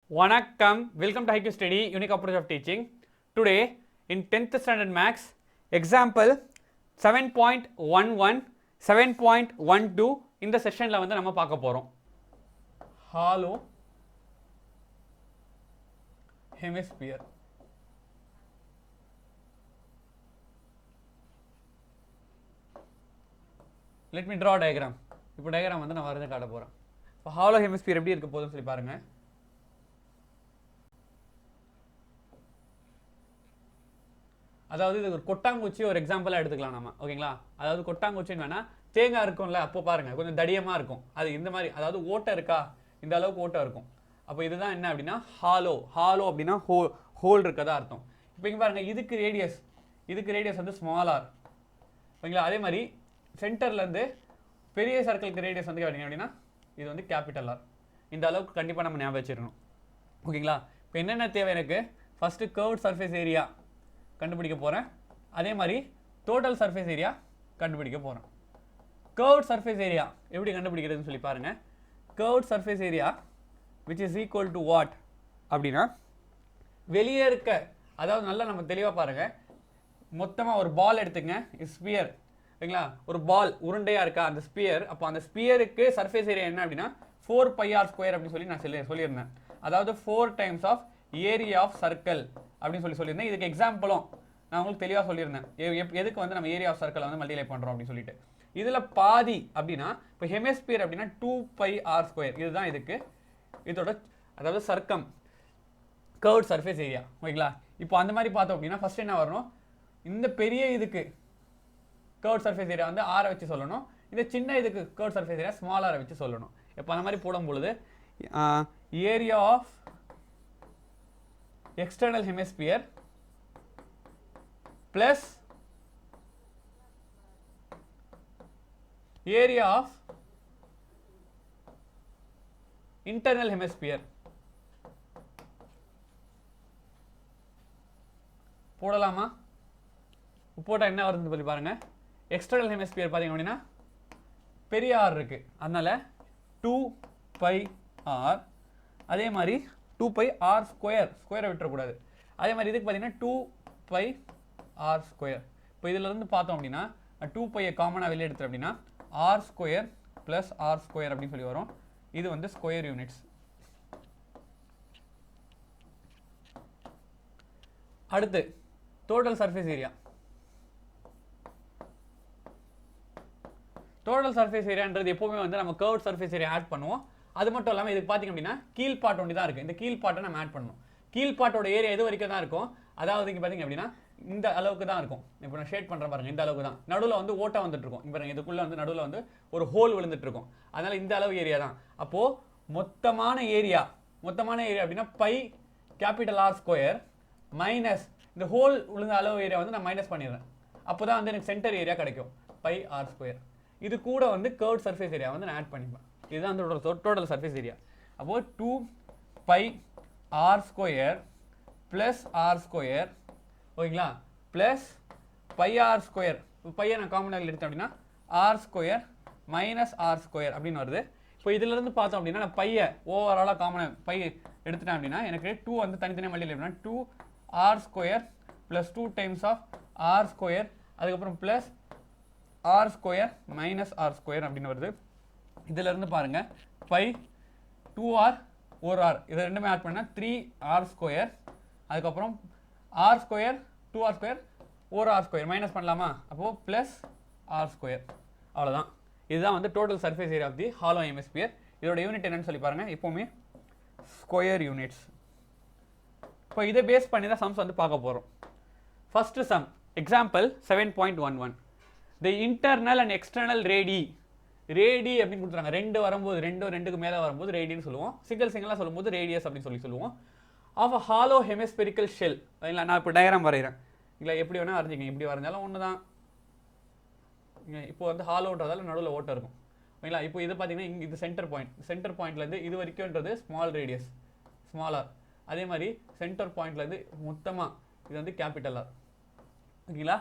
Vanakkam, welcome to IQ Study, Unique Approach of Teaching. Today, in 10th Standard Maths, example 7.11, 7.12 இந்த செஷனில் வந்து நம்ம பார்க்க போகிறோம். Hollow hemisphere. Let me draw a diagram. இப்போ diagram வந்து நான் வரைஞ்சு காட்ட போகிறேன். இப்போ hollow hemisphere எப்படி இருக்க போகுதுன்னு சொல்லி பாருங்கள். அதாவது இது ஒரு கொட்டாங்குச்சி ஒரு எக்ஸாம்பிளாக எடுத்துக்கலாம் நம்ம, ஓகேங்களா? அதாவது கொட்டாங்குச்சின்னு வேணா தேங்காய் இருக்கும்ல, அப்போ பாருங்க கொஞ்சம் தடியமாக இருக்கும். அது இந்த மாதிரி, அதாவது ஓட்டை இருக்கா, இந்த அளவுக்கு ஓட்டை இருக்கும். அப்போ இதுதான் என்ன அப்படின்னா ஹாலோ. ஹாலோ அப்படின்னா ஹோல் இருக்கதா அர்த்தம். இப்போ இங்கே பாருங்க, இதுக்கு ரேடியஸ் வந்து ஸ்மால் ஆர், ஓகேங்களா? அதே மாதிரி சென்டர்லேருந்து பெரிய சர்க்கிளுக்கு ரேடியஸ் வந்து கேட்டிங்க அப்படின்னா இது வந்து கேபிட்டல் ஆர். இந்த அளவுக்கு கண்டிப்பாக நம்ம ஞாபகம் வச்சிருக்கணும், ஓகேங்களா? இப்போ என்னென்ன தேவை எனக்கு, ஃபஸ்ட்டு கர்வ்ட் சர்ஃபேஸ் ஏரியா கண்டுபிடிக்க போகிறேன். அதே மாதிரி டோட்டல் சர்ஃபேஸ் ஏரியா கண்டுபிடிக்க போகிறேன். கர்வ்ட் சர்ஃபேஸ் ஏரியா எப்படி கண்டுபிடிக்கிறதுன்னு சொல்லி பாருங்கள். Curved surface area which is equal to what அப்படின்னா, வெளியே இருக்க, அதாவது நல்லா நம்ம தெளிவாக பாருங்கள், மொத்தமாக ஒரு பால் எடுத்துங்க, ஸ்பியர், ஓகேங்களா? ஒரு பால் உருண்டையாக இருக்கா அந்த ஸ்பியர். அப்போ அந்த ஸ்பியருக்கு சர்ஃபேஸ் ஏரியா என்ன அப்படின்னா 4πr² அப்படின்னு சொல்லி நான் சொல்லியிருந்தேன். அதாவது 4 times of area of circle அப்படின்னு சொல்லியிருந்தேன். இதுக்கு எக்ஸாம்பிளும் நான் உங்களுக்கு தெளிவாக சொல்லியிருந்தேன், எதுக்கு வந்து நம்ம ஏரியா ஆஃப் சர்க்கிளை வந்து மல்டிப்ளை பண்ணுறோம் அப்படின்னு சொல்லிட்டு. இதில் பாதி அப்படின்னா, இப்போ ஹெமிஸ்பியர் அப்படின்னா 2πr², இதுதான் இதோட அதாவது சர்க்கம் கர்வ்ட் சர்ஃபேஸ் ஏரியா, ஓகேங்களா? இப்போ அந்த மாதிரி பார்த்தோம் அப்படின்னா ஃபர்ஸ்ட் என்ன வரணும், இந்த பெரிய இதுக்கு கர்வ்ட் சர்ஃபேஸ் ஏரியா வந்து ஆரை வச்சு சொல்லணும், இந்த சின்ன இதுக்கு கர்வ்ட் சர்ஃபேஸ் ஏரியா ஸ்மால் ஆரை வச்சு சொல்லணும். இப்போ அந்த மாதிரி போடும் பொழுது area of external hemisphere plus area of internal hemisphere போடலாமா? போட்டால் என்ன வருதுன்னு சொல்லி பாருங்க. எக்ஸ்டர்னல் ஹெமிஸ்பியர் பார்த்தீங்க அப்படின்னா பெரிய ஆர் இருக்கு, அதனால 2πr. அதே மாதிரி 2πr², ஸ்கொயரை விட்டுறக்கூடாது. அதே மாதிரி இதுக்கு பார்த்தீங்கன்னா 2πr². இப்போ இதில் இருந்து பார்த்தோம் அப்படின்னா 2π காமனாக வெளியே எடுத்து அப்படின்னா r² + r² அப்படின்னு சொல்லி வரும். இது வந்து ஸ்கொயர் யூனிட்ஸ். அடுத்து total surface area. Total surface ஏரியான்றது எப்போவுமே வந்து நம்ம கர்வ்ட் சர்ஃபேஸ் ஏரியா ஆட் பண்ணுவோம். அது மட்டும் இல்லாமல் இதுக்கு பார்த்தீங்க அப்படின்னா கீழ் பாட் ஒன்று தான் இருக்குது. இந்த கீழ் பாட்டை நம்ம ஆட் பண்ணணும். கீழ் பாட்டோட ஏரியா எது வரைக்கும் தான் இருக்கும், அதாவது இங்கே பார்த்தீங்க அப்படின்னா இந்த அளவுக்கு தான் இருக்கும். இப்போ நான் ஷேட் பண்ணுற பாருங்க, இந்த அளவுக்கு தான். நடுவில் வந்து ஓட்டை வந்துட்டு இருக்கும். இப்போ இதுக்குள்ளே வந்து நடுவில் வந்து ஒரு ஹோல் விழுந்துட்டு இருக்கும். அதனால இந்த அளவு ஏரியா தான். அப்போது மொத்தமான ஏரியா அப்படின்னா πR² மைனஸ் இந்த ஹோல் விழுந்த அளவு ஏரியா வந்து நான் மைனஸ் பண்ணிடுறேன். அப்போ தான் வந்து எனக்கு சென்டர் ஏரியா கிடைக்கும், πR². இது கூட வந்து கர்வ்ட் சர்ஃபேஸ் ஏரியா வந்து நான் ஆட் பண்ணிப்பேன். இதுதான் அந்த டோட்டல் சர்ஃபேஸ் ஏரியா. அப்போது 2πr² + r², ஓகேங்களா, ப்ளஸ் πr². பையை நான் காமனாக எடுத்தேன் அப்படின்னா r² - r² அப்படின்னு வருது. இப்போ இதிலிருந்து பார்த்தோம் அப்படின்னா நான் பையை ஓவராலாக காமனாக பை எடுத்துட்டேன் அப்படின்னா எனக்கு 2 வந்து தனித்தனியாக மல்டிப்ளை அப்படின்னா 2r² + 2 டைம்ஸ் ஆஃப் r², அதுக்கப்புறம் ப்ளஸ் r² - r² அப்படின்னு வருது. இதில் இருந்து பாருங்க பை 2r 1r, இது ரெண்டுமே ஆட் பண்ணால் 3r², அதுக்கப்புறம் r² 2r², 1r² மைனஸ் பண்ணலாமா? அப்போது ப்ளஸ் r². அவ்வளோதான். இதுதான் வந்து total surface area of the hollow hemisphere. இதோட யூனிட் என்னன்னு சொல்லி பாருங்கள், எப்போவுமே ஸ்கொயர் யூனிட்ஸ். இப்போ இதை பேஸ் பண்ணி தான் சம்ஸ் வந்து பார்க்க போகிறோம். First sum example 7.11. The internal and external radii அப்படின்னு கொடுத்துறாங்க. 2 வரும்போது 2க்கு மேலே வரும்போது ரேடின்னு சொல்லுவோம். சிங்கிளாக சொல்லும்போது ரேடியஸ் அப்படின்னு சொல்லுவோம். Of a hollow hemispherical shell. இல்லை, நான் இப்போ டயக்ராம் வரைகிறேன், இல்லை எப்படி வேணால் வரைஞ்சிங்க, இப்படி வரைஞ்சாலும் ஒன்று தான். இப்போ வந்து ஹாலோன்றதால நடுவில் ஓட்டை இருக்கும், ஓகேங்களா? இப்போ இது பார்த்தீங்கன்னா இங்கே இது சென்டர் பாயிண்ட்லேருந்து இது வரைக்கும்ன்றது ஸ்மால் ரேடியஸ், ஸ்மால் ஆர். அதே மாதிரி சென்டர் பாயிண்ட்லேருந்து மொத்தமாக இது வந்து கேபிட்டல் ஆர், ஓகேங்களா?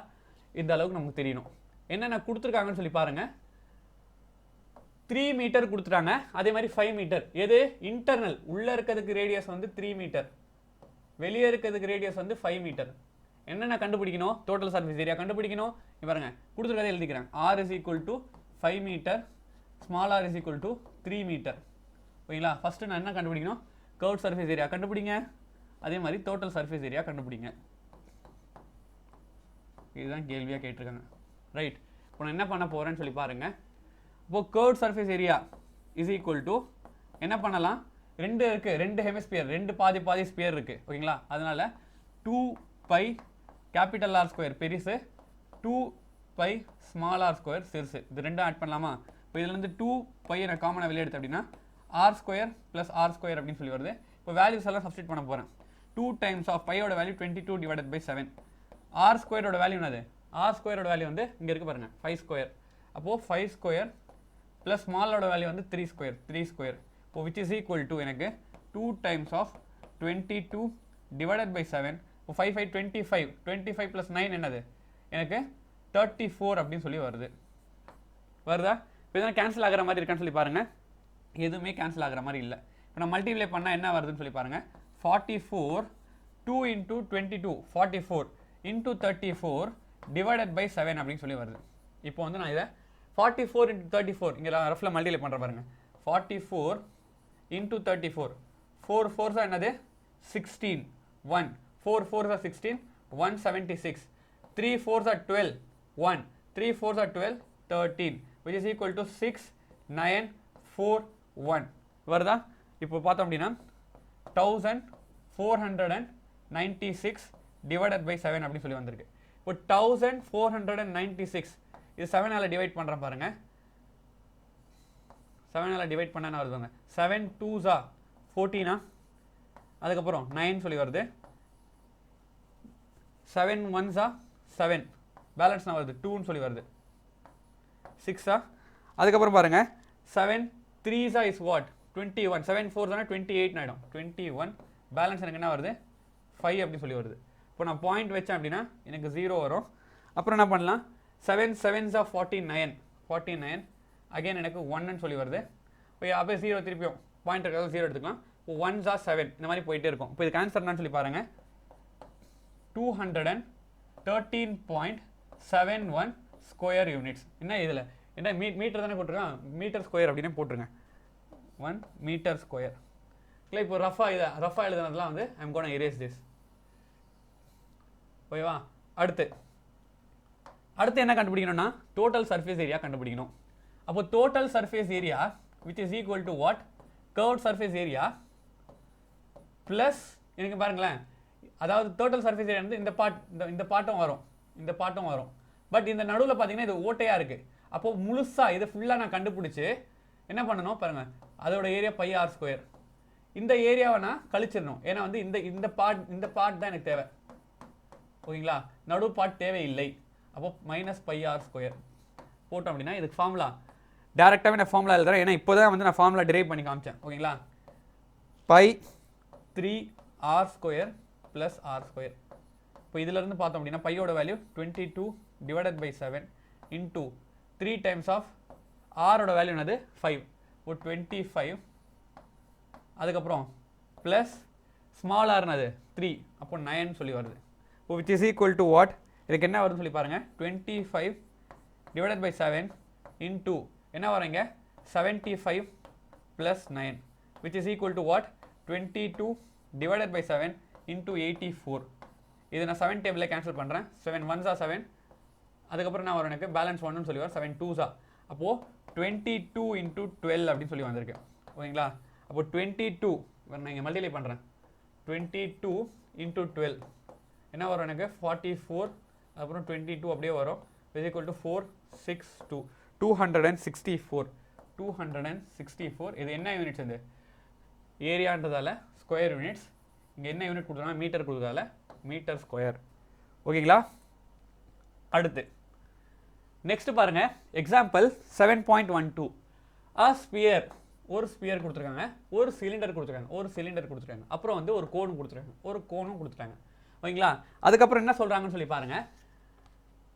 இந்த அளவுக்கு நமக்கு தெரியணும். என்னென்ன கொடுத்துருக்காங்கன்னு சொல்லி பாருங்கள். 3 மீட்டர் கொடுத்துட்டாங்க. அதே மாதிரி 5 மீட்டர். எது இன்டர்னல் உள்ள இருக்கிறதுக்கு ரேடியஸ் வந்து 3 மீட்டர், வெளியே இருக்கிறதுக்கு ரேடியஸ் வந்து 5 மீட்டர். என்னென்ன கண்டுபிடிக்கணும்? டோட்டல் சர்ஃபேஸ் ஏரியா கண்டுபிடிக்கணும். பாருங்க கொடுத்துருக்கதை எழுதிக்கிறேன். r is equal to 5 metre, small r is equal to 3 metre. ஓகேங்களா? ஃபர்ஸ்ட் நான் என்ன கண்டுபிடிக்கணும்? கர்வ் சர்ஃபேஸ் ஏரியா கண்டுபிடிங்க. அதே மாதிரி டோட்டல் சர்ஃபேஸ் ஏரியா கண்டுபிடிங்க. இதுதான் கேள்வியாக கேட்டிருக்காங்க. ரைட். இப்போ நான் என்ன பண்ண போகிறேன்னு சொல்லி பாருங்க. இப்போ curve surface area is equal to என்ன பண்ணலாம்? ரெண்டு இருக்கு, ரெண்டு ஹெமிஸ்பியர், ரெண்டு பாதி பாதி ஸ்பியர் இருக்கு. ஓகேங்களா? அதனால 2 பை கேபிட்டல் ஆர் ஸ்கொயர் பெருசு, 2 பை ஸ்மால் ஆர் ஸ்கொயர் சிறுசு. இது ரெண்டும் ஆட் பண்ணலாமா? இப்போ இதுலேருந்து 2 பை நான் காமனாக வெளியே எடுத்து அப்படின்னா r square plus r square அப்படின்னு சொல்லி வருது. இப்போ வேல்யூஸ் எல்லாம் சப்ஸ்டிட் பண்ண போகிறேன். 2 டைம்ஸ் ஆஃப் பையோட வேல்யூ 22 டிவைடட் பை 7. ஆர் ஸ்கொயரோட வேல்யூ என்னது? ஆர் ஸ்கொயரோட வேல்யூ வந்து இங்கே இருக்கு பாருங்க 5 ஸ்கொயர். அப்போது 5 ஸ்கொயர் ப்ளஸ் ஸ்மாலோட வேல்யூ வந்து 3 ஸ்கொயர், 3 ஸ்கொயர். இப்போ விச் இஸ் ஈக்குவல் டு எனக்கு 2 டைம்ஸ் ஆஃப் 22 டிவைடட் பை 7. இப்போ 5 5 25, 25 ப்ளஸ் 9 என்னது? எனக்கு 34 அப்படின்னு சொல்லி வருது. வருதா? இப்போ இதெல்லாம் கேன்சல் ஆகிற மாதிரி இருக்கான்னு சொல்லி பாருங்கள். எதுவுமே கேன்சல் ஆகிற மாதிரி இல்லை. இப்போ நான் மல்டிப்ளை பண்ணால் என்ன வருதுன்னு சொல்லி பாருங்கள். 44 2 இன்ட்டு 22 44 இன்ட்டு 34 டிவைடட் பை 7 அப்படின்னு சொல்லி வருது. இப்போ வந்து நான் இதை 44 இன்ட்டு 34 இங்கே ரஃபில் மல்டிப்ளை பண்ணுற பாருங்க. 44 இன்ட்டு 34 4 4s என்னது? 16 1 4 4s are 16 176 3 4s are 12 1 3 4s are 12 13 which is equal to 6 9 4 1 வருதா? இப்போ பார்த்தோம் அப்படின்னா 1496 divided by 7 அப்படின்னு சொல்லி வந்திருக்கு. இப்போ 1496 இது 7ஆல் டிவைட் பண்ணுறேன் பாருங்க. 7ஆல் டிவைட் பண்ண என்ன வருதுங்க? 7 2s 14 அதுக்கப்புறம் 9 சொல்லி வருது. 7 1s 7 பேலன்ஸ் வருது 2ன்னு சொல்லி வருது. 6 அதுக்கப்புறம் பாருங்க 7 3s is what? 21 7 4s 28 ஆகிடும். 21 பேலன்ஸ் எனக்கு என்ன வருது? 5 அப்படி சொல்லி வருது. இப்போ நான் பாயிண்ட் வச்சேன் அப்படின்னா எனக்கு 0 வரும். அப்புறம் என்ன பண்ணலாம்? 7 7s 49 49 அகைன் எனக்கு 1ன்னு சொல்லி வருது. இப்போ அப்படியே 0 திருப்பியும் பாயிண்ட் இருக்கிறது 0 எடுத்துக்கலாம். இப்போ 1s 7 இந்த மாதிரி போயிட்டே இருக்கும். இப்போ இதுக்கு ஆன்சர் என்னன்னு சொல்லி பாருங்க. 213.71 ஸ்கொயர் யூனிட்ஸ். என்ன இதில் என்ன மீட்டர் தானே போட்டிருக்கான், மீட்டர் ஸ்கொயர் அப்படின்னு போட்டுருங்க. 1 மீட்டர் ஸ்கொயர். இல்லை இப்போ ரஃபாக எழுதுனதுலாம் வந்து ஐம் கோனா erase this. ஓகேவா? அடுத்து என்ன கண்டுபிடிக்கணும்னா டோட்டல் சர்ஃபேஸ் ஏரியா கண்டுபிடிக்கணும். அப்போ total surface area which is equal to what? curved surface area plus எனக்கு பாருங்களேன், அதாவது டோட்டல் சர்ஃபேஸ் ஏரியா வந்து இந்த பாட்டும் வரும். பட் இந்த நடுவில் பார்த்தீங்கன்னா இது ஓட்டையாக இருக்குது. அப்போது முழுசாக இதை ஃபுல்லாக நான் கண்டுபிடிச்சி என்ன பண்ணணும் பாருங்க, அதோட ஏரியா பை ஆர் ஸ்கொயர். இந்த ஏரியாவை நான் கழிச்சிடணும். ஏன்னா வந்து இந்த பார்ட் தான் எனக்கு தேவை. ஓகேங்களா? நடு பார்ட் தேவையில்லை. அப்போ மைனஸ் பை ஆர் ஸ்கொயர் போட்டோம் அப்படின்னா இதுக்கு ஃபார்முலா டேரெக்டாகவே நான் ஃபார்முலா எழுதுறேன். ஏன்னா இப்போ தான் வந்து நான் ஃபார்முலா டிரைவ் பண்ணி காமிச்சேன். ஓகேங்களா? Pi 3 r square plus r square. இப்போ இதிலேருந்து பார்த்தோம் அப்படின்னா பையோட value 22 divided by 7 into 3 times of ஆரோட வேல்யூ என்னது 5. இப்போ 25 அதுக்கப்புறம் ப்ளஸ் ஸ்மால் ஆர்னது 3 அப்போ 9 சொல்லி வருது. இப்போ which is equal to what? இதுக்கு என்ன வருதுன்னு சொல்லி பாருங்கள். 25 டிவைடட் பை 7 இன்டூ என்ன வரீங்க 75 plus 9 which is equal to what? 22 divided by 7 into 84. இது நான் 7 டேபிளில் கேன்சல் பண்ணுறேன். 7 1s 7 அதுக்கப்புறம் நான் வரும் எனக்கு பேலன்ஸ் 1ன்னு சொல்லி வரும் 7 2s. அப்போது 22 இன்டூ 12 அப்படின்னு சொல்லி வந்திருக்கு. ஓகேங்களா? அப்போ 22 நான் இங்கே மல்டிப்ளை பண்ணுறேன். 22 இன்டூ 12 என்ன வரும் எனக்கு 44. அப்புறம் 22 அப்படியே வரும். Is equal to 462 264. இது என்ன யூனிட்ஸ்? இது ஏரியான்றதால ஸ்கொயர் யூனிட்ஸ். இங்கே என்ன யூனிட் கொடுத்தாலும் மீட்டர் கொடுத்ததால மீட்டர் ஸ்கொயர். ஓகேங்களா? அடுத்து நெக்ஸ்ட் பாருங்க எக்ஸாம்பிள் 7.12. ஸ்பியர், ஒரு ஸ்பியர் கொடுத்துருக்காங்க, ஒரு சிலிண்டர் கொடுத்துருக்காங்க, அப்புறம் வந்து ஒரு கோன் கொடுத்துருக்காங்க. ஓகேங்களா? அதுக்கப்புறம் என்ன சொல்றாங்கன்னு சொல்லி பாருங்க.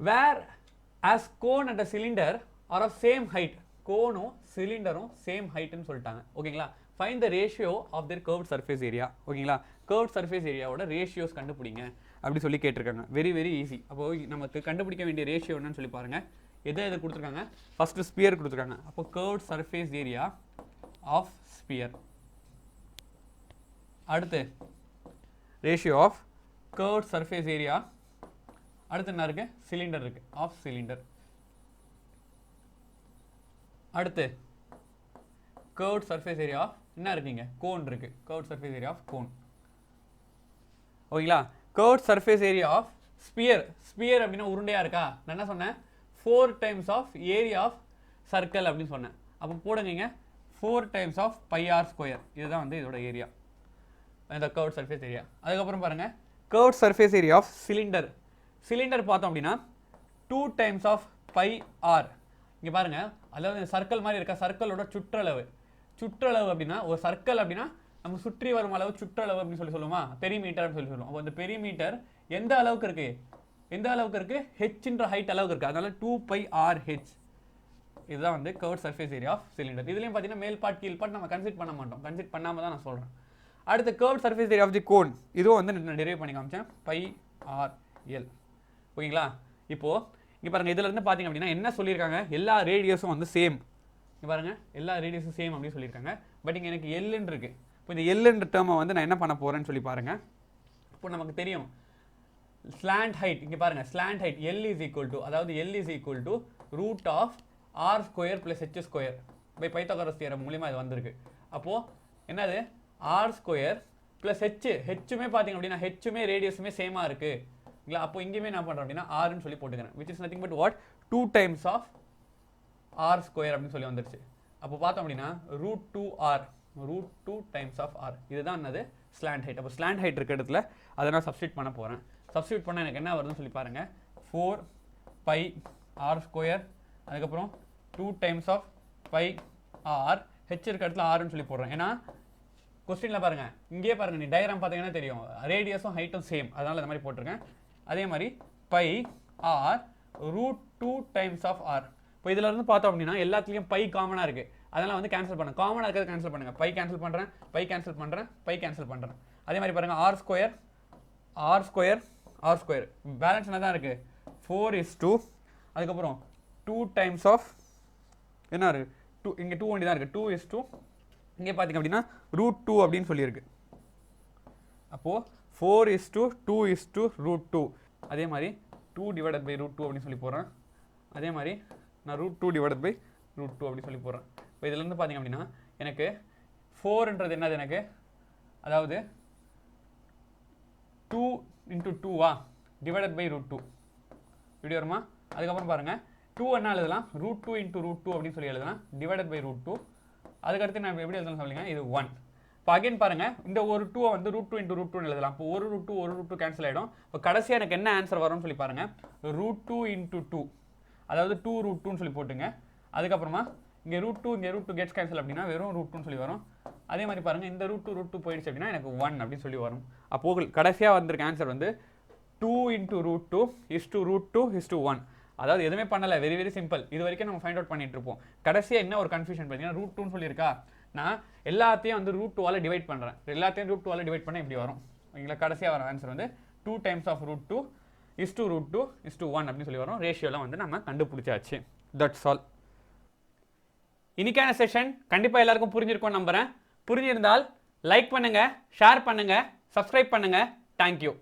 Where as cone and a cylinder are of same height. கோனும் சிலிண்டரும் சேம் ஹைட்னு சொல்லிட்டாங்க. ஓகேங்களா? Find the ratio of their curved surface area. ஓகேங்களா? curved surface ஏரியாவோட ரேஷியோஸ் கண்டுபிடிங்க அப்படி சொல்லி கேட்டிருக்காங்க. Very very easy. அப்போ நமக்கு கண்டுபிடிக்க வேண்டிய ரேஷியோ என்னன்னு சொல்லி பாருங்க. எது கொடுத்துருக்காங்க? ஃபர்ஸ்ட் ஸ்பியர் கொடுத்துருக்காங்க. அப்போ curved surface area of sphere. அடுத்து ratio of curved surface area. அடுத்து என்ன இருக்கு? சிலிண்டர் இருக்கு. Of cylinder. அடுத்து curved surface area of என்ன இருக்குங்க? கோன் இருக்கு. curved surface area of cone. ஓகேங்களா? curved surface area of sphere. sphere அப்படின்னா உருண்டையா இருக்கா? நான் என்ன சொன்னேன்? 4 times of area of circle அப்படின்னு சொன்னேன். அப்போ போடுங்க 4 times of pi r square. இதுதான் வந்து இதோட ஏரியா, இந்த curved surface area. அதுக்கப்புறம் பாருங்க curved surface area of cylinder. Cylinder பார்த்தோம் அப்படின்னா 2 times of pi r. இங்க பாருங்க, அதாவது சர்க்கிள் மாதிரி இருக்கா? சர்க்கிளோட சுற்றளவு. சுற்றளவு அப்படின்னா ஒரு சர்க்கிள் அப்படின்னா நம்ம சுற்றி வரும் அளவு சுற்றளவு அப்படின்னு சொல்லி சொல்லுமா? பெரிமீட்டர் அப்படின்னு சொல்லி சொல்லுவோம். அப்போ இந்த பெரிமீட்டர் எந்த அளவுக்கு இருக்கு? எந்த அளவுக்கு இருக்கு? ஹெச்ன்ற ஹைட் அளவுக்கு இருக்கு. அதனால 2 pi r h. இதுதான் வந்து curved surface area of cylinder. இதுலயும் பார்த்தீங்கன்னா மேல் பார்ட் கீழ் பார்ட் நம்ம கன்சிடர் பண்ண மாட்டோம். கன்சிடர் பண்ணாம தான் நான் சொல்றேன். அடுத்து curved surface area of the cone. இதுவும் வந்து நான் டெரைவ் பண்ணி காமிச்சேன். pi r l. ஓகேங்களா? இப்போ இங்க பாருங்க, இதுல இருந்து பாத்தீங்க அப்படின்னா என்ன சொல்லியிருக்காங்க? எல்லா ரேடியஸும் வந்து சேம். இங்க பாருங்க, எல்லா ரேடியஸும் சேம் அப்படின்னு சொல்லியிருக்காங்க. பட் இங்க எனக்கு எல்ன்னு இருக்கு. இப்போ இந்த எல்ன்ற டேர்மை வந்து நான் என்ன பண்ண போறேன்னு சொல்லி பாருங்க. இப்போ நமக்கு தெரியும் ஸ்லாண்ட் ஹைட். இங்க பாருங்க, slant height L is equal to, அதாவது L is equal to root of r square plus h square by Pythagoras theorem மூலமா இது வந்திருக்கு. அப்போ என்னது? r square plus h. ஹெச்சுமே பாத்தீங்க அப்படின்னா ஹெச்சுமே ரேடியஸுமே சேமா இருக்கு. அப்போ இங்கேயுமே என்ன பண்றோம் அப்படின்னா r ன்னு சொல்லி போட்டுக்கிறேன். which is nothing but what? 2 times of r square அப்படின்னு சொல்லி வந்துருச்சு. அப்போ பார்த்தோம் அப்படின்னா root 2 times of r. இதுதான் என்னது? Slant height. அப்போ ஸ்லாண்ட் ஹைட் இருக்க இடத்துல அதை நான் சப்ஸ்டியூட் பண்ண போறேன். சப்ஸ்டியூட் பண்ண எனக்கு என்ன வருதுன்னு சொல்லி பாருங்க. 4 pi r square, அதுக்கப்புறம் 2 times of pi r. h இருக்க இடத்துல r ன்னு சொல்லி போடுறேன். ஏன்னா கொஸ்டின்ல பாருங்க, இங்கே பாருங்க, நீ டயக்ராம் பார்த்தீங்கன்னா தெரியும் ரேடியஸும் ஹைட்டும் சேம். அதனால இந்த மாதிரி போட்டிருக்கேன். அதே மாதிரி pi r root 2 times of r. இப்போ இதுல இருந்து பார்த்தோம் அப்படின்னா எல்லாத்துலயும் பை காமனா இருக்கு. அதனால வந்து கேன்சல் பண்ண, காமனா இருக்கிறத கேன்சல் பண்ணுங்க. பை கேன்சல் பண்றேன், பை கேன்சல் பண்றேன், பை கேன்சல் பண்றேன். அதே மாதிரி பாருங்க r square r square r square balance என்ன தான் இருக்கு? 4:2. அதுக்கப்புறம் 2 times of என்ன இருக்கு? 2. இங்க 2 ஒண்டி தான் இருக்கு. 2:2. இங்கே பாத்தீங்க அப்படின்னா root 2 அப்படின்னு சொல்லியிருக்கு. அப்போ 4:2:2. அதே மாதிரி 2 divided by root 2 அப்படின்னு சொல்லி போடுறேன். அதே மாதிரி நான் root 2 divided by root 2 அப்படி சொல்லி போடுறேன். இப்போ இதுல இருந்து பாத்தீங்க அப்படின்னா எனக்கு 4ன்றது என்னது? எனக்கு அதாவது 2 into 2 divided by root 2 இப்படி வருமா? அதுக்கப்புறம் பாருங்க 2 என்ன எழுதலாம்? root 2 into root 2 அப்படின்னு சொல்லி எழுதலாம். divided by root 2. அதுக்கடுத்து நான் எப்படி எழுதலாம் சொல்லுங்க? இது 1. இப்போ அகைன் பாருங்க, இந்த ஒரு 2 வந்து root 2 into root 2 எழுதலாம். இப்போ ஒரு root 2 கேன்சல் ஆயிடும். இப்போ கடைசியா எனக்கு என்ன ஆன்சர் வரும்னு சொல்லி பாருங்க. root 2 into 2, அதாவது 2 root 2 சொல்லி போட்டுங்க. அதுக்கப்புறமா இங்க root 2 இங்க root 2 கெட்ஸ் கேன்சல் அப்படின்னா வெறும் root 2 சொல்லி வரும். அதே மாதிரி பாருங்க, இந்த root 2 போயிடுச்சு அப்படின்னா எனக்கு 1 அப்படின்னு சொல்லி வரும். அப்போ கடைசியா வந்திருக்க ஆன்சர் வந்து 2 into root 2 is to root 2 is to 1. அதாவது எதுவுமே பண்ணல, வெரி வெரி சிம்பிள். இது வரைக்கும் நம்ம ஃபைண்ட் அவுட் பண்ணிட்டு இருப்போம். கடைசியா என்ன ஒரு கன்ஃபியூஷன் பார்த்தீங்கன்னா root 2 சொல்லியிருக்கா, நான் எல்லாத்தையும் வந்து root 2 ஆல டிவைட் பண்றேன். எல்லாத்தையும் root 2 ஆல டிவைட் பண்ணா இப்படி வரும். ஓகேங்களா? கடைசியா வர ஆன்சர் வந்து 2 times of root 2 is to root 2 is to 1 அப்படின்னு சொல்லி வரும். ரேஷியோலாம் வந்து நம்ம கண்டுபிடிச்சாச்சு. That's all. இன்னைக்கான செஷன் கண்டிப்பா எல்லாருக்கும் புரிஞ்சிருக்கும் நம்புறேன். புரிஞ்சிருந்தால் லைக் பண்ணுங்க, ஷேர் பண்ணுங்க, சப்ஸ்கிரைப் பண்ணுங்க. தேங்க்யூ.